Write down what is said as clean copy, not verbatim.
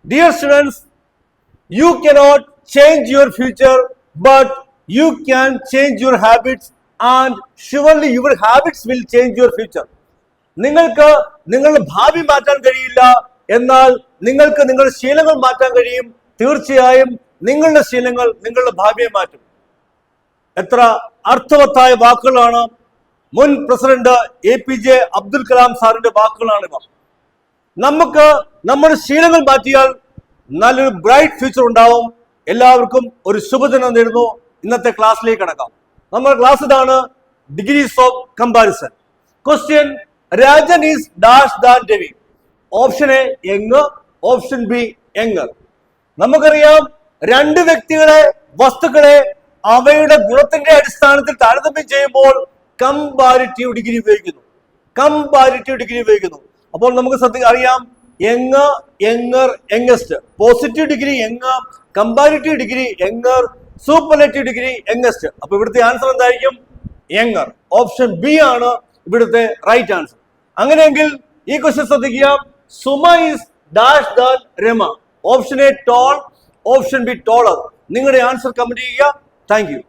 Dear students, you cannot change your future, but you can change your habits, and surely your habits will change your future. നിങ്ങൾക്ക് നിങ്ങളുടെ ഭാവി മാറ്റാൻ കഴിയില്ല, എന്നാൽ നിങ്ങൾക്ക് നിങ്ങളുടെ ശീലങ്ങൾ മാറ്റാൻ കഴിയും. തീർച്ചയായും നിങ്ങളുടെ ശീലങ്ങൾ നിങ്ങളുടെ ഭാവിയെ മാറ്റും. എത്ര അർത്ഥവത്തായ വാക്കുകളാണ് മുൻ പ്രസിഡന്റ് APJ അബ്ദുൽ കലാം സാറിന്റെ വാക്കുകളാണിവ. നമുക്ക് നമ്മുടെ ശീലങ്ങൾ മാറ്റിയാൽ നല്ലൊരു ബ്രൈറ്റ് ഫ്യൂച്ചർ ഉണ്ടാവും. എല്ലാവർക്കും ഒരു ശുഭദിനം നേരുന്നു. ഇന്നത്തെ ക്ലാസ്സിലേക്ക് കടക്കാം. നമ്മുടെ ക്ലാസ് ഇതാണ്, degrees of comparison. Question: Rajan is dash than Ravi. Option A young, option B younger. നമുക്കറിയാം, രണ്ട് വ്യക്തികളെ, വസ്തുക്കളെ അവയുടെ ഗുണത്തിന്റെ അടിസ്ഥാനത്തിൽ താരതമ്യം ചെയ്യുമ്പോൾ കമ്പാരിറ്റീവ് ഡിഗ്രി ഉപയോഗിക്കുന്നു. അപ്പോൾ നമുക്ക് അറിയാം, young, younger, youngest. Positive degree young, comparative degree younger, superlative degree youngest. അപ്പൊ ഇവിടുത്തെ ആൻസർ എന്തായിരിക്കും? യങ്ങർ. ഓപ്ഷൻ ബി ആണ് ഇവിടുത്തെ റൈറ്റ് ആൻസർ. അങ്ങനെയെങ്കിൽ ഈ ക്വസ്റ്റ്യൻ ശ്രദ്ധിക്കുക. Suma is dash than Rama. Option A tall, option B taller. നിങ്ങളുടെ ആൻസർ കമന്റ് ചെയ്യുക. Thank U.